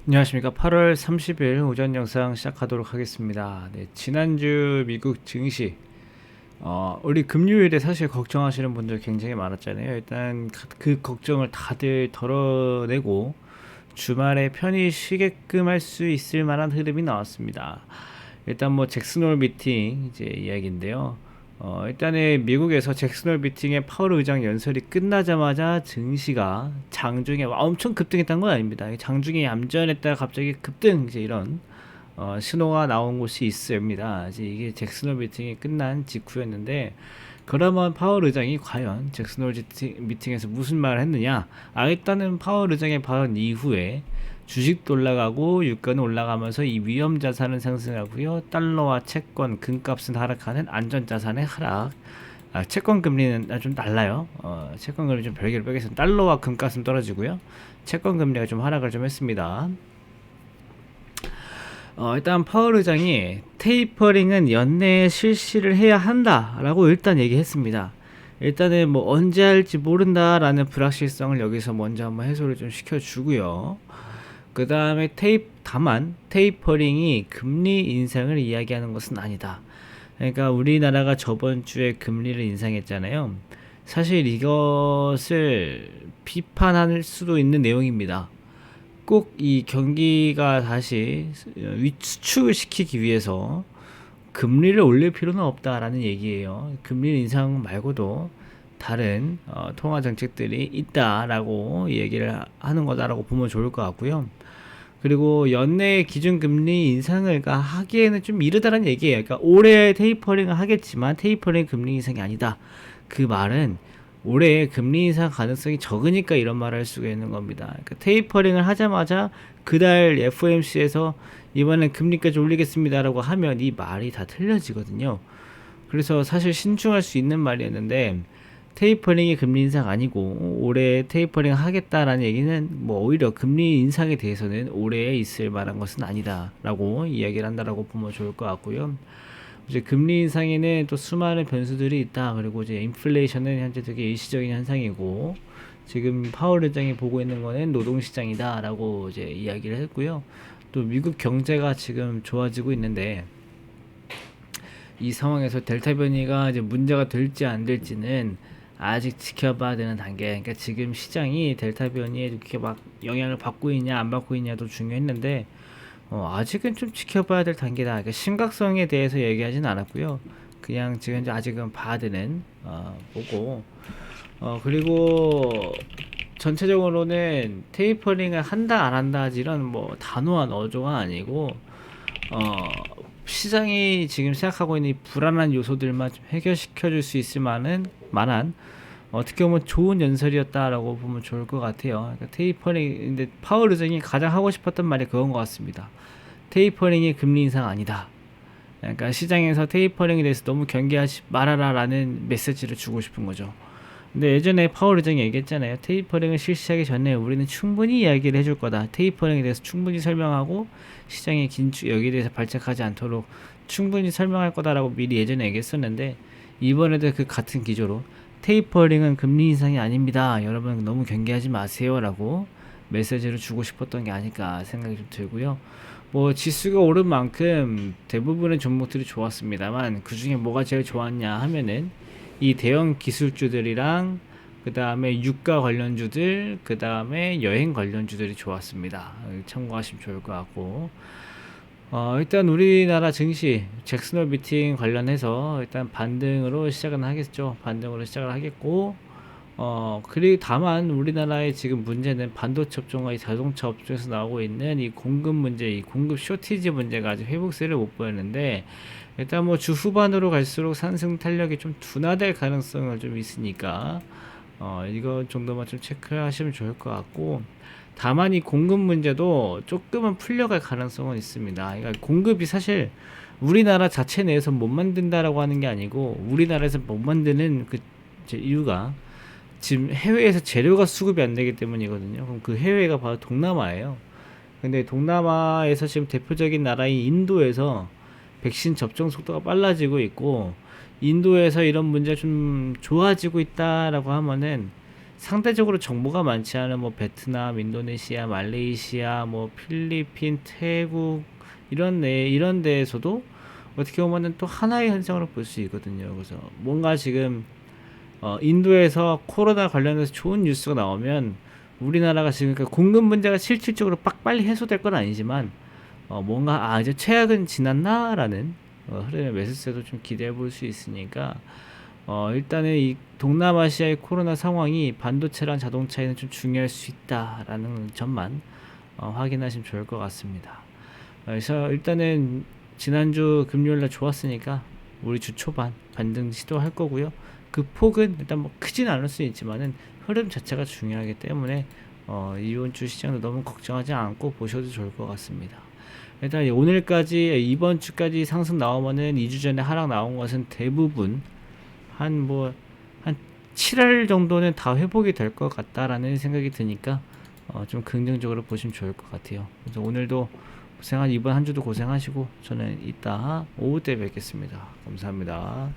안녕하십니까. 8월 30일 오전 영상 시작하도록 하겠습니다. 네, 지난주 미국 증시, 우리 금요일에 사실 걱정하시는 분들 굉장히 많았잖아요. 일단 그 걱정을 다들 덜어내고 주말에 편히 쉬게끔 할 수 있을 만한 흐름이 나왔습니다. 일단 뭐 잭슨홀 미팅 이제 이야기인데요. 일단은 미국에서 잭슨홀 미팅의 파월 의장 연설이 끝나자마자 증시가 장중에 엄청 급등했던 건 아닙니다. 장중에 얌전했다가 갑자기 급등 이제 이런 신호가 나온 곳이 있습니다. 이제 이게 잭슨홀 미팅이 끝난 직후였는데 그러면 파월 의장이 과연 잭슨홀 미팅에서 무슨 말을 했느냐? 일단은 파월 의장의 발언 이후에 주식도 올라가고 유가는 올라가면서 이 위험 자산은 상승하고요. 달러와 채권, 금값은 하락하는 안전 자산의 하락. 채권 금리는 좀 달라요. 채권 금리 좀 별개로 빼겠습니다. 달러와 금값은 떨어지고요. 채권 금리가 좀 하락을 좀 했습니다. 일단 파월 의장이 테이퍼링은 연내에 실시를 해야 한다라고 일단 얘기했습니다. 일단은 뭐 언제 할지 모른다라는 불확실성을 여기서 먼저 한번 해소를 좀 시켜주고요. 그 다음에 다만 테이퍼링이 금리 인상을 이야기하는 것은 아니다. 그러니까 우리나라가 저번 주에 금리를 인상했잖아요. 사실 이것을 비판할 수도 있는 내용입니다. 꼭 이 경기가 다시 수축을 시키기 위해서 금리를 올릴 필요는 없다라는 얘기예요. 금리 인상 말고도 다른 통화 정책들이 있다라고 얘기를 하는 거다라고 보면 좋을 것 같고요. 그리고 연내 기준금리 인상을 하기에는 좀 이르다는 얘기예요. 그러니까 올해 테이퍼링을 하겠지만 테이퍼링 금리 인상이 아니다. 그 말은 올해 금리 인상 가능성이 적으니까 이런 말을 할 수가 있는 겁니다. 그러니까 테이퍼링을 하자마자 그달 FOMC에서 이번엔 금리까지 올리겠습니다라고 하면 이 말이 다 틀려지거든요. 그래서 사실 신중할 수 있는 말이었는데 테이퍼링이 금리 인상 아니고 올해 테이퍼링 하겠다라는 얘기는 뭐 오히려 금리 인상에 대해서는 올해에 있을 만한 것은 아니다라고 이야기를 한다라고 보면 좋을 것 같고요. 이제 금리 인상에는 또 수많은 변수들이 있다. 그리고 이제 인플레이션은 현재 되게 일시적인 현상이고 지금 파월 의장이 보고 있는 거는 노동시장이다라고 이제 이야기를 했고요. 또 미국 경제가 지금 좋아지고 있는데 이 상황에서 델타 변이가 이제 문제가 될지 안 될지는 아직 지켜봐야 되는 단계. 그러니까 지금 시장이 델타 변이에 이렇게 막 영향을 받고 있냐 안 받고 있냐도 중요했는데 아직은 좀 지켜봐야 될 단계다. 그러니까 심각성에 대해서 얘기하진 않았고요. 그냥 지금 이제 아직은 봐야 되는 보고 그리고 전체적으로는 테이퍼링을 한다 안 한다 이런 뭐 단호한 어조가 아니고 시장이 지금 생각하고 있는 이 불안한 요소들만 좀 해결시켜 줄 수 있을 만한 어떻게 보면 좋은 연설이었다라고 보면 좋을 것 같아요. 그러니까 테이퍼링, 근데 파월 의장이 가장 하고 싶었던 말이 그건 것 같습니다. 테이퍼링이 금리 인상 아니다. 그러니까 시장에서 테이퍼링에 대해서 너무 경계하지 말아라라는 메시지를 주고 싶은 거죠. 근데 예전에 파월 의장이 얘기했잖아요. 테이퍼링을 실시하기 전에 우리는 충분히 이야기를 해줄 거다. 테이퍼링에 대해서 충분히 설명하고 시장의 긴축 여기에 대해서 발작하지 않도록 충분히 설명할 거다라고 미리 예전에 얘기했었는데 이번에도 그 같은 기조로 테이퍼링은 금리 인상이 아닙니다. 여러분 너무 경계하지 마세요라고 메시지를 주고 싶었던 게 아닐까 생각이 좀 들고요. 뭐 지수가 오른 만큼 대부분의 종목들이 좋았습니다만 그 중에 뭐가 제일 좋았냐 하면은 이 대형 기술주들이랑 그 다음에 유가 관련주들, 그 다음에 여행 관련주들이 좋았습니다. 참고하시면 좋을 것 같고, 일단 우리나라 증시 잭슨홀 미팅 관련해서 일단 반등으로 시작은 하겠죠. 반등으로 시작을 하겠고, 그리고 다만 우리나라의 지금 문제는 반도체 업종과 이 자동차 업종에서 나오고 있는 이 공급 문제, 이 공급 쇼티지 문제가 아직 회복세를 못 보였는데 일단 뭐 주 후반으로 갈수록 상승 탄력이 좀 둔화될 가능성을 좀 있으니까 이거 정도만 좀 체크하시면 좋을 것 같고 다만 이 공급 문제도 조금은 풀려갈 가능성은 있습니다. 그러니까 공급이 사실 우리나라 자체 내에서 못 만든다라고 하는 게 아니고 우리나라에서 못 만드는 그 이유가 지금 해외에서 재료가 수급이 안 되기 때문이거든요. 그럼 그 해외가 바로 동남아예요. 근데 동남아에서 지금 대표적인 나라인 인도에서 백신 접종 속도가 빨라지고 있고 인도에서 이런 문제가 좀 좋아지고 있다라고 하면은 상대적으로 정보가 많지 않은 뭐 베트남, 인도네시아, 말레이시아, 뭐 필리핀, 태국 이런 데에서도 어떻게 보면은 또 하나의 현상으로 볼 수 있거든요. 그래서 뭔가 지금 인도에서 코로나 관련해서 좋은 뉴스가 나오면 우리나라가 지금 그 공급 문제가 실질적으로 빨리 해소될 건 아니지만 뭔가 이제 최악은 지났나라는 흐름의 매수세도 좀 기대해 볼 수 있으니까 일단은 이 동남아시아의 코로나 상황이 반도체랑 자동차에는 좀 중요할 수 있다라는 점만 확인하시면 좋을 것 같습니다. 그래서 일단은 지난주 금요일날 좋았으니까 우리 주 초반 반등 시도할 거고요. 그 폭은 일단 뭐 크진 않을 수 있지만은 흐름 자체가 중요하기 때문에 이번 주 시장도 너무 걱정하지 않고 보셔도 좋을 것 같습니다. 일단 오늘까지 이번 주까지 상승 나오면은 2주 전에 하락 나온 것은 대부분 한 7할 정도는 다 회복이 될 것 같다라는 생각이 드니까 좀 긍정적으로 보시면 좋을 것 같아요. 그래서 오늘도 이번 한 주도 고생하시고 저는 이따 오후 때 뵙겠습니다. 감사합니다.